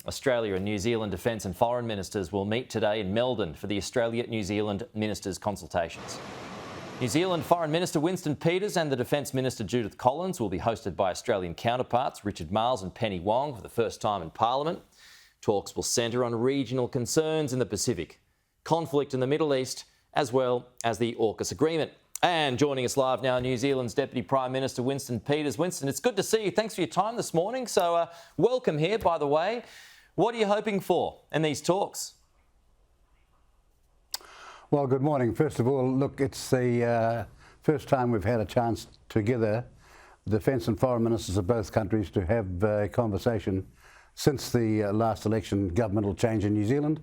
Australia and New Zealand Defence and Foreign Ministers will meet today in Melbourne for the Australia-New Zealand Ministers' Consultations. New Zealand Foreign Minister Winston and the Defence Minister Judith will be hosted by Australian counterparts Richard Marles and Penny Wong for the first time in Parliament. Talks will centre on regional concerns in the Pacific, conflict in the Middle East, as well as the Aukus agreement. And joining us live now, New Zealand's Deputy Prime Minister Winston. Winston, it's good to see you. Thanks for your time this morning. So welcome here, by the way. What are you hoping for in these talks? Well, good morning. First of all, look, it's the first time we've had a chance together, the Defence and Foreign Ministers of both countries, to have a conversation since the last election governmental change in New Zealand.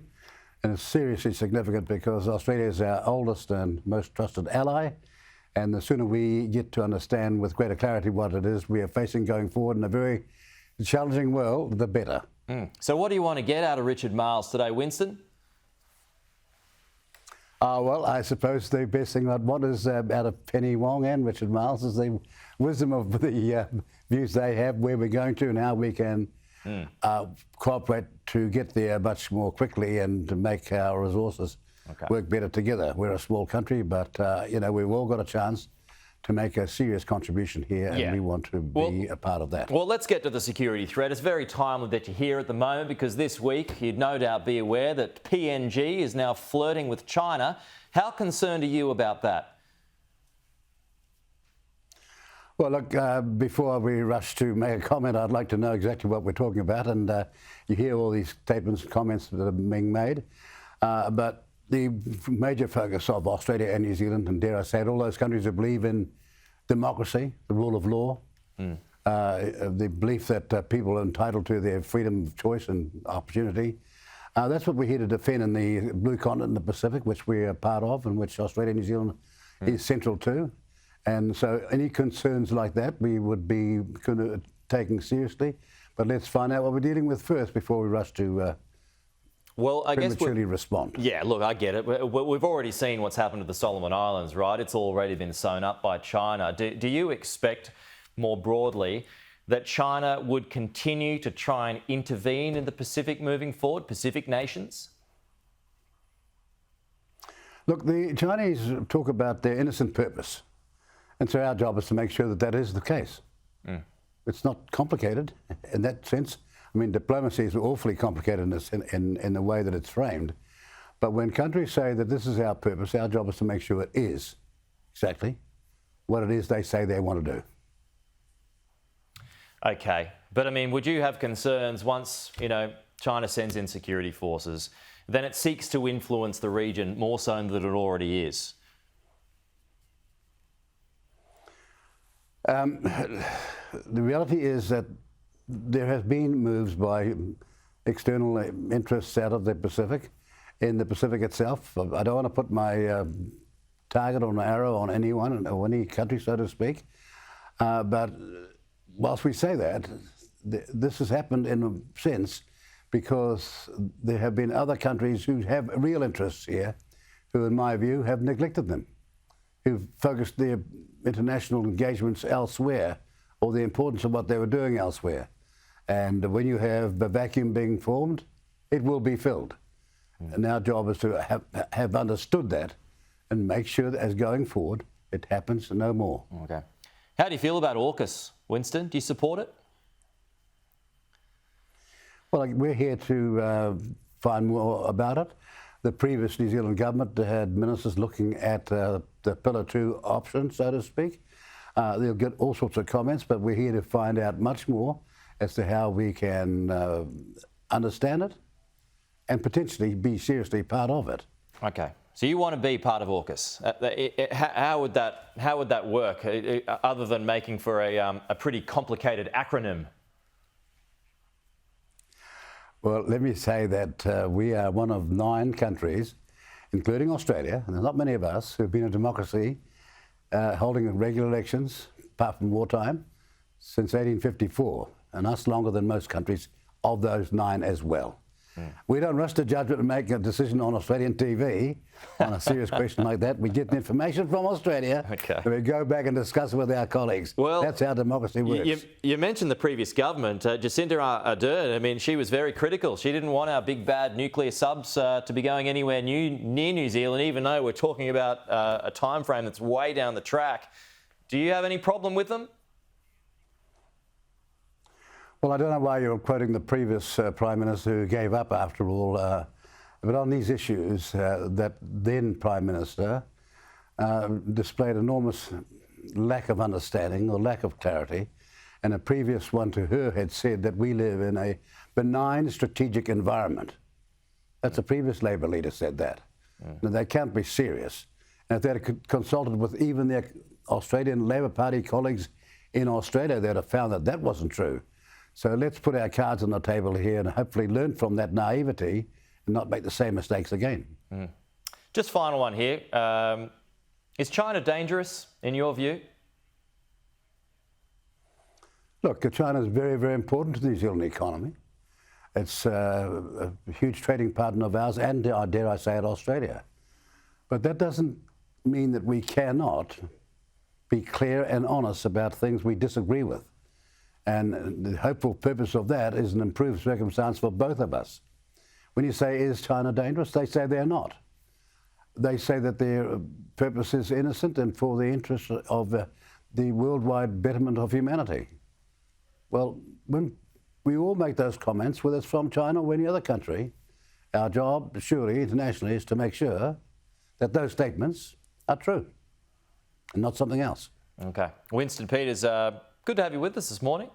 And it's seriously significant because Australia is our oldest and most trusted ally. And the sooner we get to understand with greater clarity what it is we are facing going forward in a very challenging world, the better. So what do you want to get out of Richard Marles today, Winston? Well, I suppose the best thing I'd want is out of Penny Wong and Richard Marles is the wisdom of the views they have, where we're going to and how we can cooperate to get there much more quickly and to make our resources work better together. We're a small country, but, you know, we've all got a chance to make a serious contribution here, and we want to be a part of that. Well, let's get to the security threat. It's very timely that you're here at the moment because this week you'd no doubt be aware that PNG is now flirting with China. How concerned are you about that? Well, look, before we rush to make a comment, I'd like to know exactly what we're talking about, and you hear all these statements and comments that are being made, but the major focus of Australia and New Zealand, and dare I say it, all those countries that believe in democracy, the rule of law, the belief that people are entitled to their freedom of choice and opportunity. That's what we're here to defend in the blue continent and the Pacific, which we are part of and which Australia and New Zealand is central to. And so any concerns like that we would be taking seriously. But let's find out what we're dealing with first before we rush to well, I guess respond. Yeah, look, I get it. We've already seen what's happened to the Solomon Islands, right? It's already been sewn up by China. Do you expect, more broadly, that China would continue to try and intervene in the Pacific moving forward, Pacific nations? Look, the Chinese talk about their innocent purpose. And so our job is to make sure that that is the case. It's not complicated in that sense. I mean, diplomacy is awfully complicated in the way that it's framed. But when countries say that this is our purpose, our job is to make sure it is exactly what it is they say they want to do. Okay. But, I mean, would you have concerns once, you know, China sends in security forces, then it seeks to influence the region more so than it already is? The reality is that there has been moves by external interests out of the Pacific, in the Pacific itself. I don't want to put my target or an arrow on anyone or any country, so to speak. But whilst we say that, this has happened in a sense because there have been other countries who have real interests here, who, in my view, have neglected them, who've focused their international engagements elsewhere, or the importance of what they were doing elsewhere. And when you have a vacuum being formed, it will be filled. And our job is to have understood that and make sure that as going forward, it happens no more. Okay. How do you feel about AUKUS, Winston? Do you support it? Well, we're here to find more about it. The previous New Zealand government had ministers looking at the Pillar 2 option, so to speak. They'll get all sorts of comments, but we're here to find out much more as to how we can understand it and potentially be seriously part of it. Okay. So you want to be part of AUKUS. How would that work, other than making for a pretty complicated acronym? Well, let me say that we are one of 9 countries, including Australia, and there's not many of us, who've been a democracy holding regular elections, apart from wartime, since 1854, and us longer than most countries of those 9 as well. We don't rush to judgment and make a decision on Australian TV on a serious question like that. We get the information from Australia, and we go back and discuss it with our colleagues. Well, that's how democracy works. You mentioned the previous government, Jacinda Ardern. I mean, she was very critical. She didn't want our big bad nuclear subs to be going anywhere near New Zealand, even though we're talking about a time frame that's way down the track. Do you have any problem with them? Well, I don't know why you're quoting the previous Prime Minister who gave up after all, but on these issues, that then Prime Minister displayed enormous lack of understanding or lack of clarity, and a previous one to her had said that we live in a benign strategic environment. That's a previous Labor leader said that. Now, they can't be serious. And if they had consulted with even their Australian Labor Party colleagues in Australia, they'd have found that that wasn't true. So let's put our cards on the table here and hopefully learn from that naivety and not make the same mistakes again. Just final one here. Is China dangerous in your view? Look, China is very, very important to the New Zealand economy. It's a huge trading partner of ours and, dare I say it, Australia. But that doesn't mean that we cannot be clear and honest about things we disagree with. And the hopeful purpose of that is an improved circumstance for both of us. When you say, is China dangerous? They say they're not. They say that their purpose is innocent and for the interest of the worldwide betterment of humanity. Well, when we all make those comments, whether it's from China or any other country, our job, surely, internationally, is to make sure that those statements are true and not something else. Okay. Winston Peters, good to have you with us this morning.